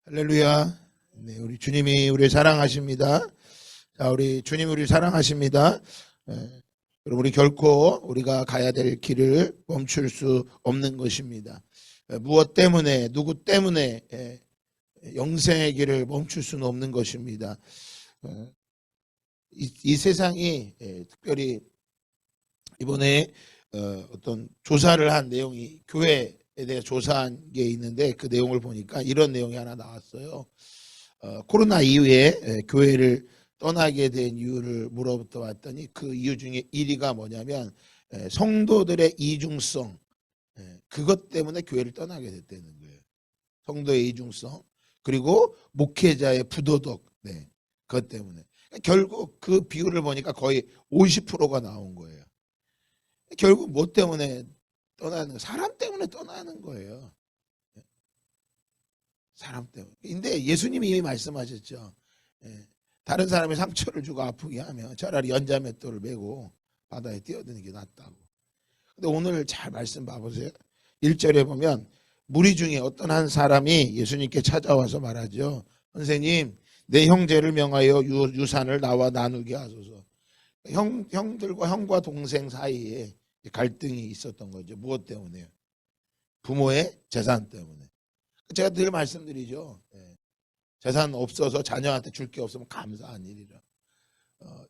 할렐루야. 네, 우리 주님이 우리 사랑하십니다. 자, 우리 주님 우리 사랑하십니다. 여러분, 우리 결코 우리가 가야 될 길을 멈출 수 없는 것입니다. 무엇 때문에, 누구 때문에 영생의 길을 멈출 수는 없는 것입니다. 이 세상이 특별히 이번에 어떤 조사를 한 내용이 교회에 대해 조사한 게 있는데 그 내용을 보니까 이런 내용이 하나 나왔어요. 코로나 이후에 교회를 떠나게 된 이유를 물어부터 봤더니 그 이유 중에 1위가 뭐냐면 성도들의 이중성, 그것 때문에 교회를 떠나게 됐다는 거예요. 성도의 이중성, 그리고 목회자의 부도덕, 그것 때문에. 결국 그 비율을 보니까 거의 50%가 나온 거예요. 결국 뭐 때문에 떠나는 거예요? 사람 때문에 떠나는 거예요. 사람 때문에. 근데 예수님이 이미 말씀하셨죠. 다른 사람의 상처를 주고 아프게 하면 차라리 연자맷돌을 메고 바다에 뛰어드는 게 낫다고. 근데 오늘 잘 말씀 봐보세요. 1절에 보면 무리 중에 어떤 한 사람이 예수님께 찾아와서 말하죠. 선생님, 내 형제를 명하여 유산을 나와 나누게 하소서. 형들과 형과 동생 사이에 갈등이 있었던 거죠. 무엇 때문에요? 부모의 재산 때문에. 제가 늘 말씀드리죠. 재산 없어서 자녀한테 줄 게 없으면 감사한 일이라.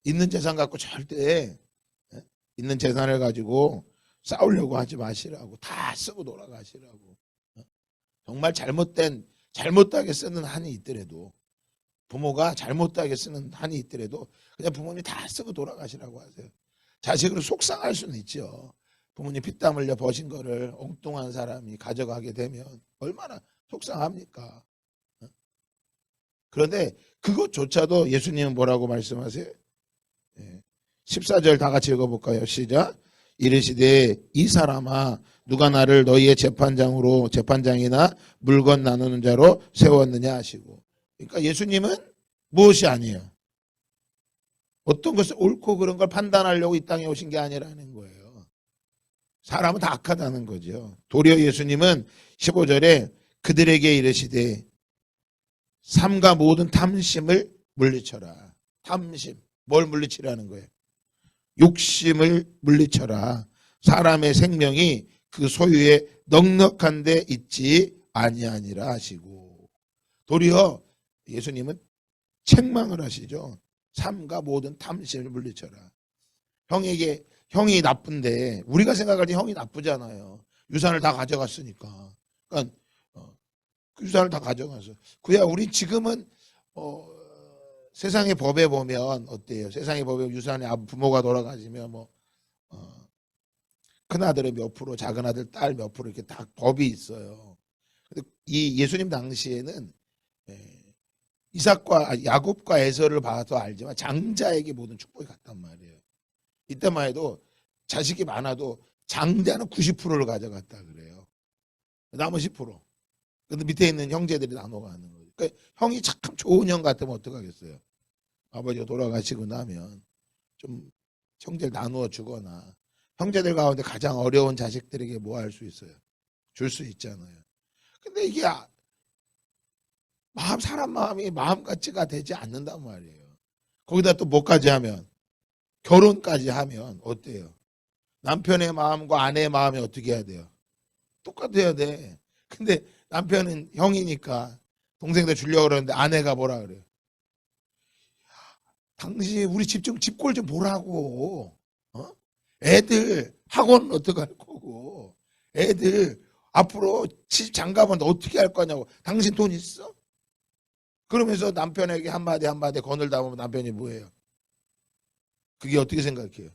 있는 재산 갖고 절대 있는 재산을 가지고 싸우려고 하지 마시라고. 다 쓰고 돌아가시라고. 정말 잘못되게 쓰는 한이 있더라도, 부모가 잘못되게 쓰는 한이 있더라도 그냥 부모님 다 쓰고 돌아가시라고 하세요. 자식으로 속상할 수는 있죠. 부모님 피땀 흘려 버신 거를 엉뚱한 사람이 가져가게 되면 얼마나 속상합니까? 그런데 그것조차도 예수님은 뭐라고 말씀하세요? 14절 다 같이 읽어볼까요? 시작. 이르시되 이 사람아, 누가 나를 너희의 재판장이나 물건 나누는 자로 세웠느냐 하시고. 그러니까 예수님은 무엇이 아니에요? 어떤 것을 옳고 그런 걸 판단하려고 이 땅에 오신 게 아니라는 거예요. 사람은 다 악하다는 거죠. 도리어 예수님은 15절에 그들에게 이르시되 삼가 모든 탐심을 물리쳐라. 탐심, 뭘 물리치라는 거예요? 욕심을 물리쳐라. 사람의 생명이 그 소유에 넉넉한 데 있지 아니하니라 하시고. 도리어 예수님은 책망을 하시죠. 삼가 모든 탐심을 물리쳐라. 형이 나쁜데, 우리가 생각할 때 형이 나쁘잖아요. 유산을 다 가져갔으니까. 그러니까 그 유산을 다 가져가서. 그야 우리 지금은 세상의 법에 보면 어때요? 세상의 법에 유산에 부모가 돌아가시면 큰 아들의 몇 프로, 작은 아들 딸 몇 프로 이렇게 다 법이 있어요. 근데 이 예수님 당시에는 야곱과 에서를 봐도 알지만 장자에게 모든 축복이 갔단 말이에요. 이때만 해도 자식이 많아도 장자는 90%를 가져갔다 그래요. 나머지 10%. 근데 밑에 있는 형제들이 나눠가는 거예요. 그러니까 형이 참 좋은 형 같으면 어떡하겠어요? 아버지가 돌아가시고 나면 좀 형제를 나누어 주거나, 형제들 가운데 가장 어려운 자식들에게 뭐 할 수 있어요? 줄 수 있잖아요. 근데 이게 사람 마음이 마음같이가 되지 않는단 말이에요. 거기다 또 뭐까지 하면, 결혼까지 하면 어때요? 남편의 마음과 아내의 마음이 어떻게 해야 돼요? 똑같아야 돼. 근데 남편은 형이니까 동생들 주려고 그러는데 아내가 뭐라 그래요? 당신 우리 집꼴 좀 보라고. 애들 학원 어떻게 할 거고, 애들 앞으로 집 장가면 어떻게 할 거냐고. 당신 돈 있어? 그러면서 남편에게 한마디 거늘다 보면 남편이 뭐예요? 그게 어떻게 생각해요?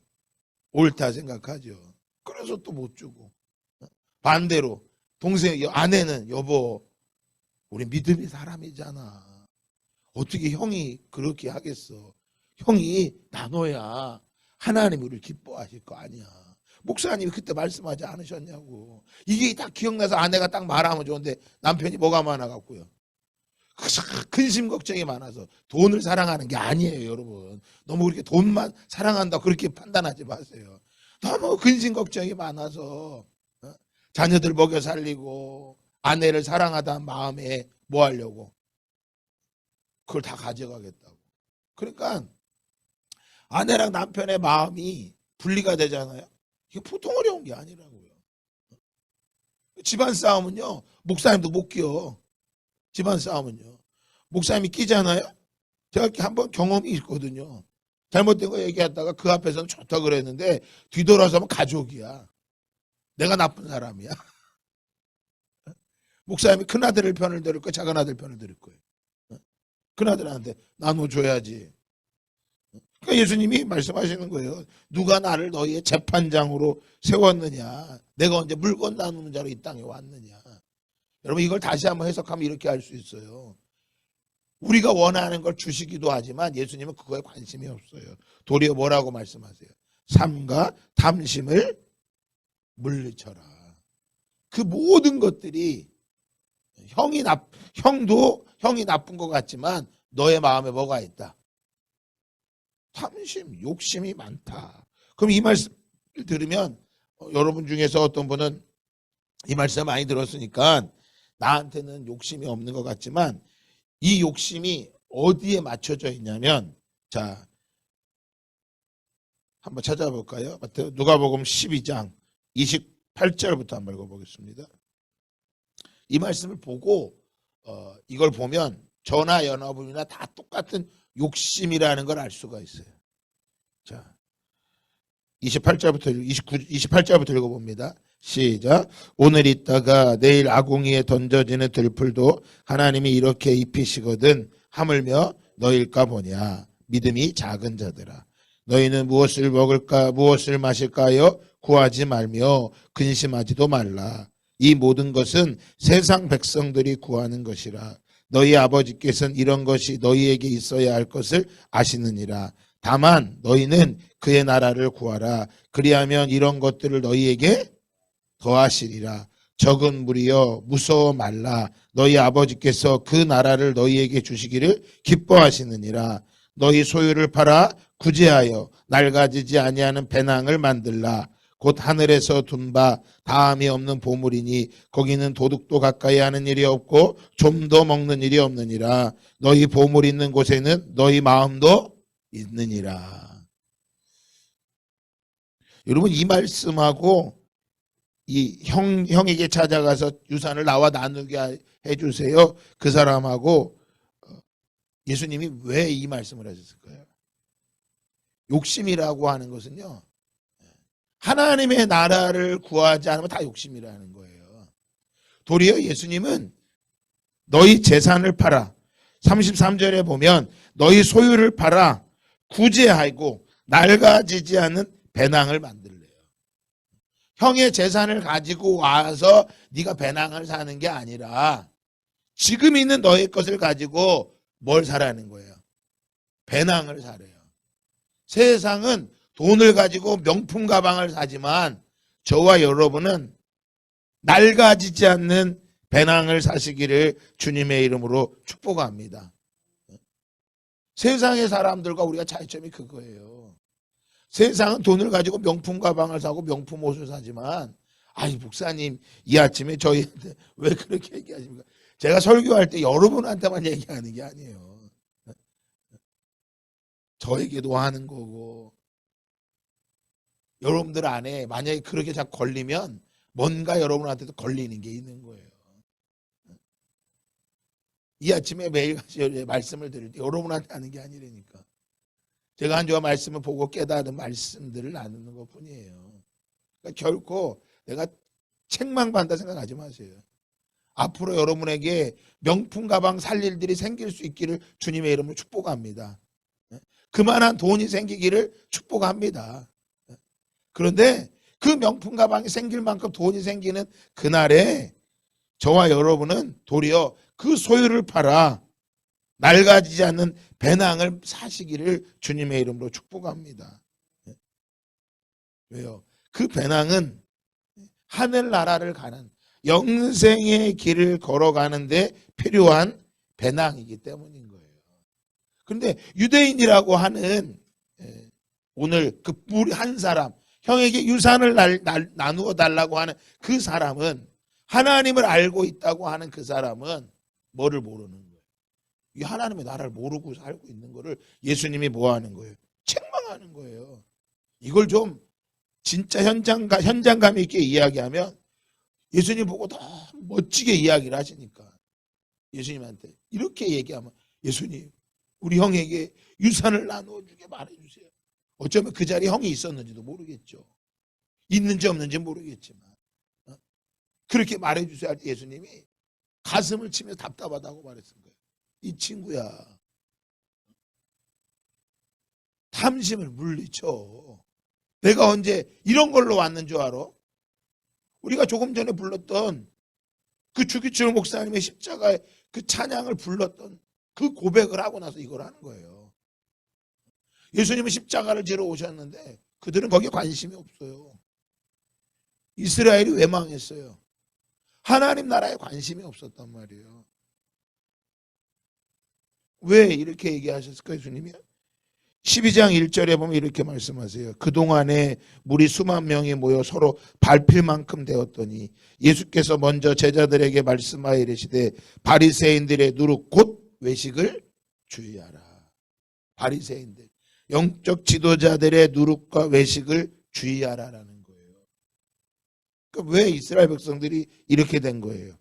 옳다 생각하죠. 그래서 또 못 주고. 반대로 아내는 여보, 우리 믿음의 사람이잖아. 어떻게 형이 그렇게 하겠어? 형이 나눠야 하나님 우리를 기뻐하실 거 아니야. 목사님이 그때 말씀하지 않으셨냐고. 이게 딱 기억나서 아내가 딱 말하면 좋은데 남편이 뭐가 많아갖고요. 근심 걱정이 많아서. 돈을 사랑하는 게 아니에요, 여러분. 너무 그렇게 돈만 사랑한다고 그렇게 판단하지 마세요. 너무 근심 걱정이 많아서 자녀들 먹여 살리고 아내를 사랑하다는 마음에 뭐 하려고? 그걸 다 가져가겠다고. 그러니까 아내랑 남편의 마음이 분리가 되잖아요. 이게 보통 어려운 게 아니라고요. 집안 싸움은요, 목사님도 못 끼워. 집안 싸움은요. 목사님이 끼잖아요. 제가 한번 경험이 있거든요. 잘못된 거 얘기하다가 그 앞에서는 좋다 그랬는데 뒤돌아서면 가족이야. 내가 나쁜 사람이야. 목사님이 큰아들 편을 들을 거야, 작은아들 편을 들을 거예요. 큰아들한테 나눠줘야지. 그러니까 예수님이 말씀하시는 거예요. 누가 나를 너희의 재판장으로 세웠느냐. 내가 언제 물건 나누는 자로 이 땅에 왔느냐. 여러분 이걸 다시 한번 해석하면 이렇게 할 수 있어요. 우리가 원하는 걸 주시기도 하지만 예수님은 그거에 관심이 없어요. 도리어 뭐라고 말씀하세요? 삼가 탐심을 물리쳐라. 그 모든 것들이 형도 형이 나쁜 것 같지만 너의 마음에 뭐가 있다? 탐심, 욕심이 많다. 그럼 이 말씀을 들으면 여러분 중에서 어떤 분은 이 말씀 많이 들었으니까 나한테는 욕심이 없는 것 같지만 이 욕심이 어디에 맞춰져 있냐면 자 한번 찾아볼까요? 누가복음 12장 28절부터 한번 읽어보겠습니다. 이 말씀을 보고 이걸 보면 저나 연합이나 다 똑같은 욕심이라는 걸 알 수가 있어요. 자, 28절부터 읽어봅니다. 시작. 오늘 있다가 내일 아궁이에 던져지는 들풀도 하나님이 이렇게 입히시거든 하물며 너일까 보냐. 믿음이 작은 자들아. 너희는 무엇을 먹을까 무엇을 마실까요? 구하지 말며 근심하지도 말라. 이 모든 것은 세상 백성들이 구하는 것이라. 너희 아버지께서는 이런 것이 너희에게 있어야 할 것을 아시느니라. 다만 너희는 그의 나라를 구하라. 그리하면 이런 것들을 너희에게 더하시리라. 적은 무리여 무서워 말라. 너희 아버지께서 그 나라를 너희에게 주시기를 기뻐하시느니라. 너희 소유를 팔아 구제하여 낡아지지 아니하는 배낭을 만들라. 곧 하늘에서 둔 바 다함이 없는 보물이니 거기는 도둑도 가까이 하는 일이 없고 좀도 먹는 일이 없느니라. 너희 보물 있는 곳에는 너희 마음도 있느니라. 여러분 이 말씀하고 이 형에게 찾아가서 유산을 나와 나누게 해주세요. 그 사람하고 예수님이 왜 이 말씀을 하셨을까요? 욕심이라고 하는 것은요. 하나님의 나라를 구하지 않으면 다 욕심이라는 거예요. 도리어 예수님은 너희 재산을 팔아 33절에 보면 너희 소유를 팔아 구제하고 낡아지지 않는 배낭을 만들래요. 형의 재산을 가지고 와서 네가 배낭을 사는 게 아니라 지금 있는 너의 것을 가지고 뭘 사라는 거예요? 배낭을 사래요. 세상은 돈을 가지고 명품 가방을 사지만 저와 여러분은 낡아지지 않는 배낭을 사시기를 주님의 이름으로 축복합니다. 세상의 사람들과 우리가 차이점이 그거예요. 세상은 돈을 가지고 명품 가방을 사고 명품 옷을 사지만 아이 목사님 이 아침에 저희한테 왜 그렇게 얘기하십니까? 제가 설교할 때 여러분한테만 얘기하는 게 아니에요. 저에게도 하는 거고 여러분들 안에 만약에 그렇게 자꾸 걸리면 뭔가 여러분한테도 걸리는 게 있는 거예요. 이 아침에 매일같이 말씀을 드릴 때 여러분한테 하는 게 아니라니까. 제가 한 주간 말씀을 보고 깨달은 말씀들을 나누는 것 뿐이에요. 그러니까 결코 내가 책망받는다 생각하지 마세요. 앞으로 여러분에게 명품 가방 살 일들이 생길 수 있기를 주님의 이름으로 축복합니다. 그만한 돈이 생기기를 축복합니다. 그런데 그 명품 가방이 생길 만큼 돈이 생기는 그날에 저와 여러분은 도리어 그 소유를 팔아 낡아지지 않는 배낭을 사시기를 주님의 이름으로 축복합니다. 왜요? 그 배낭은 하늘나라를 가는 영생의 길을 걸어가는데 필요한 배낭이기 때문인 거예요. 그런데 유대인이라고 하는 오늘 그 한 사람 형에게 유산을 나누어 달라고 하는 그 사람은 하나님을 알고 있다고 하는 그 사람은 뭐를 모르는 거예요? 이 하나님의 나라를 모르고 살고 있는 거를 예수님이 뭐 하는 거예요? 책망하는 거예요. 이걸 좀 진짜 현장감 있게 이야기하면 예수님 보고 더 멋지게 이야기를 하시니까 예수님한테 이렇게 얘기하면 예수님 우리 형에게 유산을 나누어주게 말해주세요. 어쩌면 그 자리에 형이 있었는지도 모르겠죠. 있는지 없는지 모르겠지만 그렇게 말해주세요 할 때 예수님이 가슴을 치며 답답하다고 말했던 거예요. 이 친구야 탐심을 물리쳐. 내가 언제 이런 걸로 왔는 줄 알아? 우리가 조금 전에 불렀던 그 주기철 목사님의 십자가의 그 찬양을 불렀던 그 고백을 하고 나서 이걸 하는 거예요. 예수님은 십자가를 지러 오셨는데 그들은 거기에 관심이 없어요. 이스라엘이 왜 망했어요? 하나님 나라에 관심이 없었단 말이에요. 왜 이렇게 얘기하셨을까요, 예수님이? 12장 1절에 보면 이렇게 말씀하세요. 그동안에 무리 수만 명이 모여 서로 밟힐 만큼 되었더니 예수께서 먼저 제자들에게 말씀하여 이르시되 바리새인들의 누룩 곧 외식을 주의하라. 바리새인들, 영적 지도자들의 누룩과 외식을 주의하라라는 거예요. 그러니까 왜 이스라엘 백성들이 이렇게 된 거예요?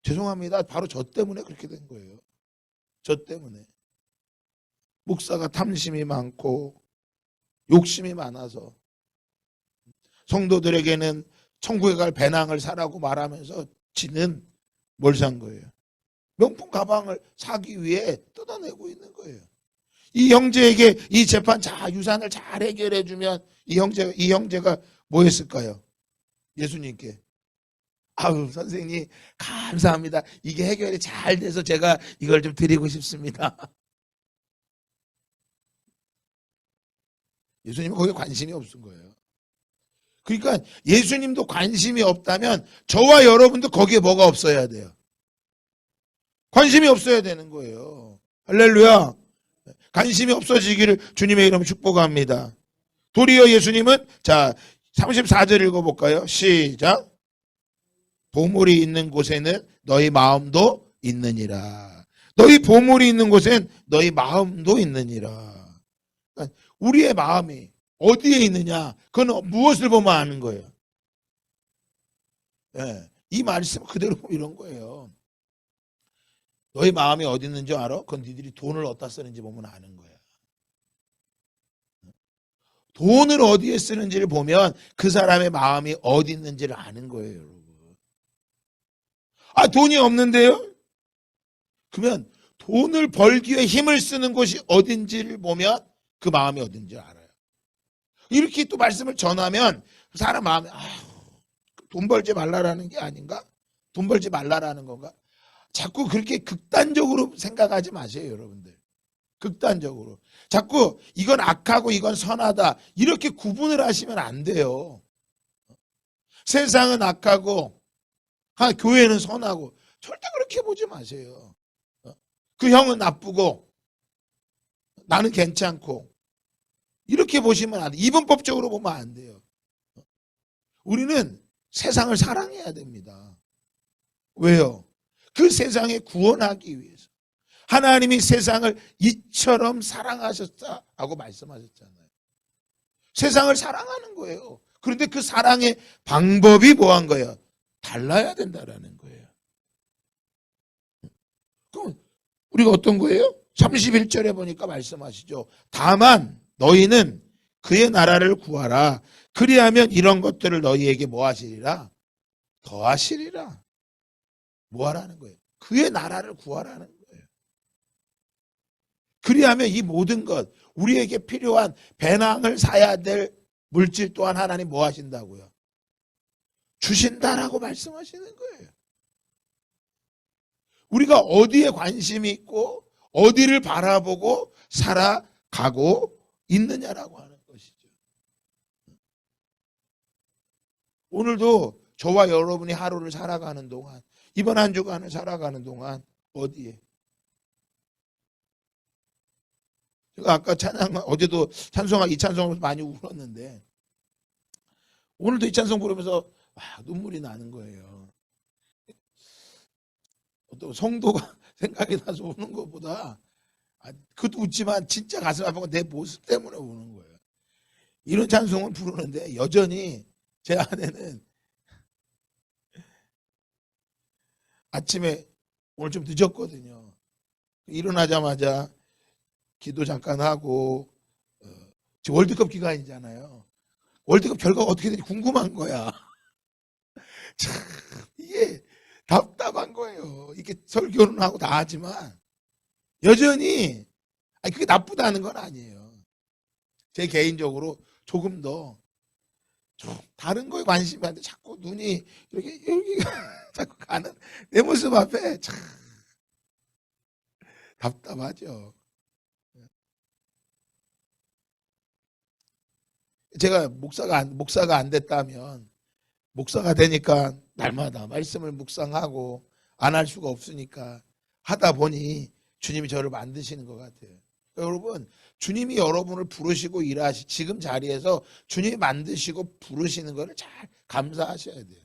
죄송합니다. 바로 저 때문에 그렇게 된 거예요. 저 때문에. 목사가 탐심이 많고 욕심이 많아서 성도들에게는 천국에 갈 배낭을 사라고 말하면서 지는 뭘 산 거예요? 명품 가방을 사기 위해 뜯어내고 있는 거예요. 이 형제에게 이 재판 유산을 잘 해결해 주면 이 형제가 뭐 했을까요? 예수님께 아유 선생님 감사합니다. 이게 해결이 잘 돼서 제가 이걸 좀 드리고 싶습니다. 예수님은 거기에 관심이 없은 거예요. 그러니까 예수님도 관심이 없다면 저와 여러분도 거기에 뭐가 없어야 돼요? 관심이 없어야 되는 거예요. 할렐루야. 관심이 없어지기를 주님의 이름으로 축복합니다. 도리어 예수님은 34절 읽어볼까요? 시작. 보물이 있는 곳에는 너희 마음도 있느니라. 너희 보물이 있는 곳엔 너희 마음도 있느니라. 그러니까 우리의 마음이 어디에 있느냐? 그건 무엇을 보면 아는 거예요. 예, 이 말씀 그대로 이런 거예요. 너희 마음이 어디 있는 줄 알아? 그건 니들이 돈을 어디다 쓰는지 보면 아는 거야. 돈을 어디에 쓰는지를 보면 그 사람의 마음이 어디 있는지를 아는 거예요, 여러분. 아, 돈이 없는데요? 그러면 돈을 벌기 위해 힘을 쓰는 곳이 어딘지를 보면 그 마음이 어딘지 알아요. 이렇게 또 말씀을 전하면 사람 마음이 돈 벌지 말라라는 게 아닌가? 돈 벌지 말라라는 건가? 자꾸 그렇게 극단적으로 생각하지 마세요, 여러분들. 극단적으로. 자꾸 이건 악하고 이건 선하다 이렇게 구분을 하시면 안 돼요. 세상은 악하고 교회는 선하고 절대 그렇게 보지 마세요. 그 형은 나쁘고 나는 괜찮고 이렇게 보시면 안 돼요. 이분법적으로 보면 안 돼요. 우리는 세상을 사랑해야 됩니다. 왜요? 그 세상에 구원하기 위해서. 하나님이 세상을 이처럼 사랑하셨다고 말씀하셨잖아요. 세상을 사랑하는 거예요. 그런데 그 사랑의 방법이 뭐한 거예요? 달라야 된다라는 거예요. 그럼 우리가 어떤 거예요? 31절에 보니까 말씀하시죠. 다만 너희는 그의 나라를 구하라. 그리하면 이런 것들을 너희에게 뭐 하시리라? 더하시리라. 뭐 하라는 거예요? 그의 나라를 구하라는 거예요. 그리하면 이 모든 것, 우리에게 필요한 배낭을 사야 될 물질 또한 하나님 뭐 하신다고요? 주신다라고 말씀하시는 거예요. 우리가 어디에 관심이 있고 어디를 바라보고 살아가고 있느냐라고 하는 것이죠. 오늘도 저와 여러분이 하루를 살아가는 동안, 이번 한 주간을 살아가는 동안 어디에? 제가 아까 어제도 이 찬송을 많이 울었는데 오늘도 이 찬송 부르면서 눈물이 나는 거예요. 또 성도가 생각이 나서 우는 것보다 그것도 웃지만 진짜 가슴 아프고 내 모습 때문에 우는 거예요. 이런 찬송을 부르는데 여전히 제 아내는 아침에 오늘 좀 늦었거든요. 일어나자마자 기도 잠깐 하고 지금 월드컵 기간이잖아요. 월드컵 결과가 어떻게 되는지 궁금한 거야. 참 이게 답답한 거예요. 이게 설교는 하고 다 하지만 여전히 그게 나쁘다는 건 아니에요. 제 개인적으로 조금 더 좀 다른 거에 관심이 안 돼. 자꾸 눈이 이렇게 여기가 자꾸 가는 내 모습 앞에 참 답답하죠. 제가 목사가 안 됐다면 목사가 되니까 날마다 말씀을 묵상하고 안 할 수가 없으니까 하다 보니 주님이 저를 만드시는 것 같아요. 여러분, 주님이 여러분을 부르시고 지금 자리에서 주님이 만드시고 부르시는 것을 잘 감사하셔야 돼요.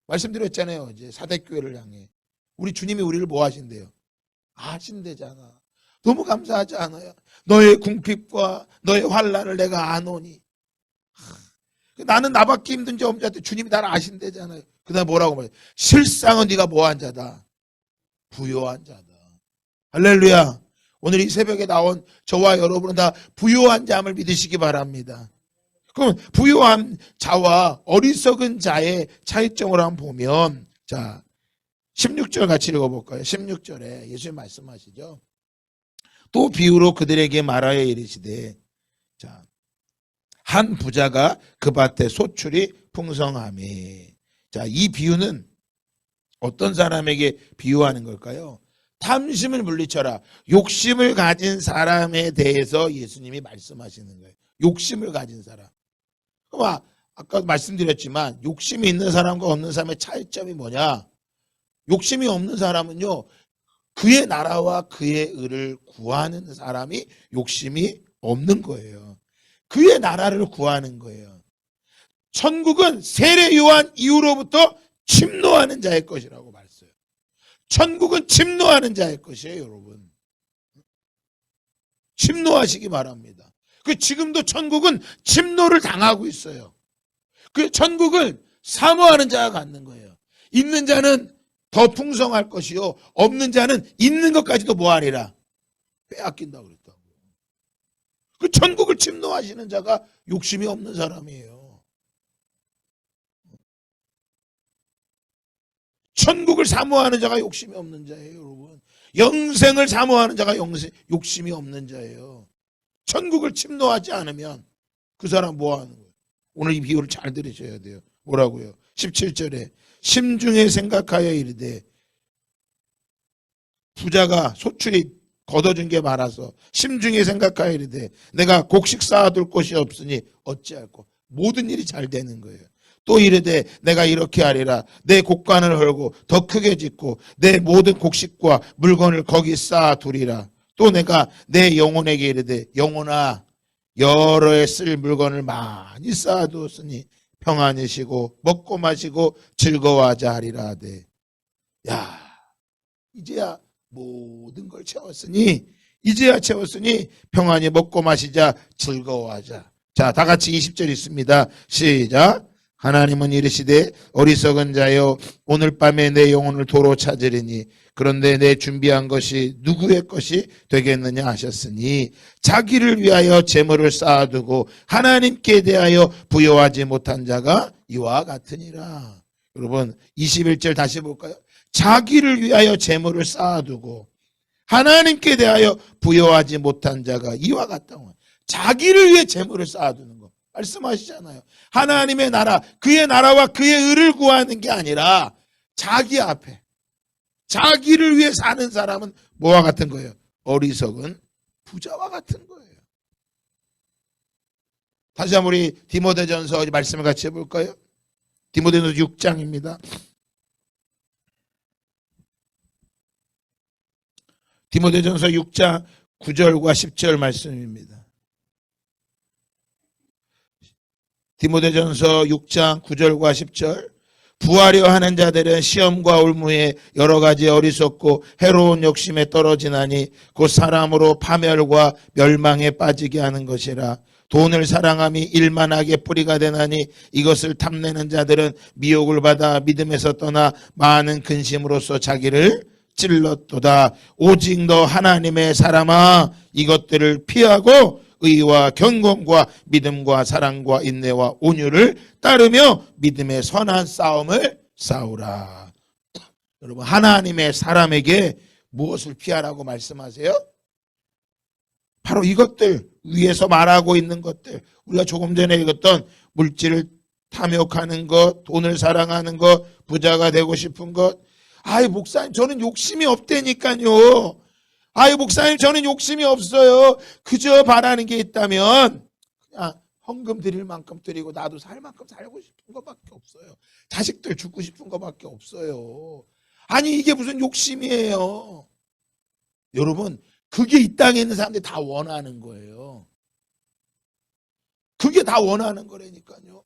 말씀드렸잖아요. 이제 사대교회를 향해 우리 주님이 우리를 뭐 하신대요? 아신대잖아. 너무 감사하지 않아요? 너의 궁핍과 너의 환난을 내가 아노니. 나는 나밖에 힘든 자 없는 자한테 주님이 나를 아신대잖아요. 그다음 뭐라고 말해요? 실상은 네가 뭐한 자다? 부요한 자다. 할렐루야. 오늘 이 새벽에 나온 저와 여러분은 다 부요한 자임을 믿으시기 바랍니다. 그럼 부요한 자와 어리석은 자의 차이점을 한번 보면, 자 16절 같이 읽어볼까요? 16절에 예수님 말씀하시죠. 또 비유로 그들에게 말하여 이르시되, 자, 한 부자가 그 밭에 소출이 풍성하매. 자, 이 비유는 어떤 사람에게 비유하는 걸까요? 탐심을 물리쳐라. 욕심을 가진 사람에 대해서 예수님이 말씀하시는 거예요. 욕심을 가진 사람. 그럼 아까 말씀드렸지만 욕심이 있는 사람과 없는 사람의 차이점이 뭐냐? 욕심이 없는 사람은요, 그의 나라와 그의 의를 구하는 사람이 욕심이 없는 거예요. 그의 나라를 구하는 거예요. 천국은 세례 요한 이후로부터 침노하는 자의 것이라고 말했어요. 천국은 침노하는 자의 것이에요, 여러분. 침노하시기 바랍니다. 지금도 천국은 침노를 당하고 있어요. 그 천국을 사모하는 자가 갖는 거예요. 있는 자는 더 풍성할 것이요, 없는 자는 있는 것까지도 뭐하리라? 빼앗긴다고 그랬다고. 그 천국을 침노하시는 자가 욕심이 없는 사람이에요. 천국을 사모하는 자가 욕심이 없는 자예요, 여러분. 영생을 사모하는 자가 욕심이 없는 자예요. 천국을 침노하지 않으면 그 사람 뭐 하는 거예요? 오늘 이 비유를 잘 들으셔야 돼요. 뭐라고요? 17절에 심중에 생각하여 이르되, 부자가 소출이 걷어준 게 많아서 심중에 생각하여 이르되 내가 곡식 쌓아둘 곳이 없으니 어찌할꼬. 모든 일이 잘 되는 거예요. 또 이르되 내가 이렇게 하리라. 내 곡간을 헐고 더 크게 짓고 내 모든 곡식과 물건을 거기 쌓아두리라. 또 내가 내 영혼에게 이르되 영혼아, 여러 해 쓸 물건을 많이 쌓아두었으니 평안히 쉬고 먹고 마시고 즐거워하자 하리라 하되, 야, 이제야 모든 걸 채웠으니 평안히 먹고 마시자, 즐거워하자. 자, 다 같이 20절 있습니다. 시작. 하나님은 이르시되 어리석은 자여, 오늘 밤에 내 영혼을 도로 찾으리니 그런데 내 준비한 것이 누구의 것이 되겠느냐 하셨으니, 자기를 위하여 재물을 쌓아두고 하나님께 대하여 부여하지 못한 자가 이와 같으니라. 여러분 21절 다시 볼까요? 자기를 위하여 재물을 쌓아두고 하나님께 대하여 부여하지 못한 자가 이와 같다. 자기를 위해 재물을 쌓아두는 거 말씀하시잖아요. 하나님의 나라, 그의 나라와 그의 의를 구하는 게 아니라 자기 앞에, 자기를 위해 사는 사람은 뭐와 같은 거예요? 어리석은 부자와 같은 거예요. 다시 한번 우리 디모데전서 말씀을 같이 해볼까요? 디모데전서 6장입니다. 디모데전서 6장 9절과 10절 말씀입니다. 디모데전서 6장 9절과 10절. 부하려 하는 자들은 시험과 올무에 여러 가지 어리석고 해로운 욕심에 떨어지나니 곧 사람으로 파멸과 멸망에 빠지게 하는 것이라. 돈을 사랑함이 일만하게 뿌리가 되나니 이것을 탐내는 자들은 미혹을 받아 믿음에서 떠나 많은 근심으로써 자기를 찔렀도다. 오직 너 하나님의 사람아, 이것들을 피하고 의와 경건과 믿음과 사랑과 인내와 온유를 따르며 믿음의 선한 싸움을 싸우라. 여러분, 하나님의 사람에게 무엇을 피하라고 말씀하세요? 바로 이것들, 위에서 말하고 있는 것들, 우리가 조금 전에 읽었던 물질을 탐욕하는 것, 돈을 사랑하는 것, 부자가 되고 싶은 것. 아이 목사님, 저는 욕심이 없다니까요. 아이 목사님, 저는 욕심이 없어요. 그저 바라는 게 있다면 그냥 헌금 드릴 만큼 드리고 나도 살 만큼 살고 싶은 것밖에 없어요. 자식들 죽고 싶은 것밖에 없어요. 아니 이게 무슨 욕심이에요. 여러분, 그게 이 땅에 있는 사람들이 다 원하는 거예요. 그게 다 원하는 거라니까요.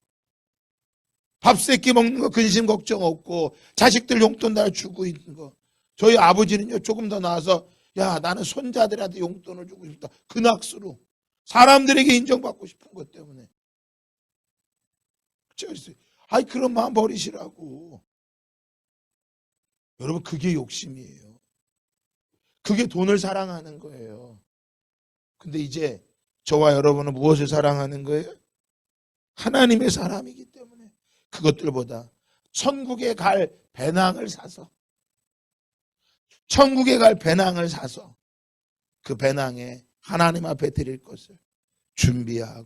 밥 세끼 먹는 거 근심 걱정 없고 자식들 용돈 다 주고 있는 거. 저희 아버지는요, 조금 더 나와서 야, 나는 손자들한테 용돈을 주고 싶다. 그 낙수로. 사람들에게 인정받고 싶은 것 때문에. 아이, 그런 마음 버리시라고. 여러분, 그게 욕심이에요. 그게 돈을 사랑하는 거예요. 근데 이제 저와 여러분은 무엇을 사랑하는 거예요? 하나님의 사람이기 때문에 그것들보다 천국에 갈 배낭을 사서, 천국에 갈 배낭을 사서 그 배낭에 하나님 앞에 드릴 것을 준비하는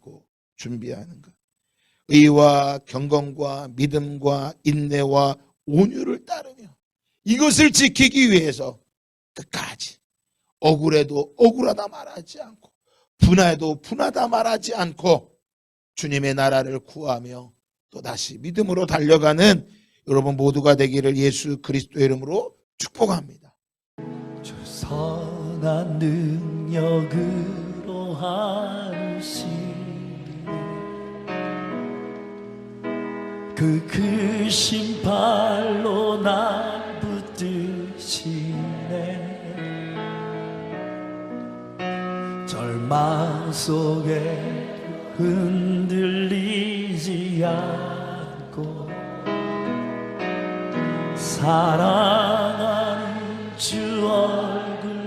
것. 의와 경건과 믿음과 인내와 온유를 따르며 이것을 지키기 위해서 끝까지 억울해도 억울하다 말하지 않고 분해도 분하다 말하지 않고 주님의 나라를 구하며 또다시 믿음으로 달려가는 여러분 모두가 되기를 예수 그리스도의 이름으로 축복합니다. 주 선한 능력으로 하시네 그 크신 발로 날 붙드시네 절망 속에 흔들리지 않고 사랑하는 주 얼굴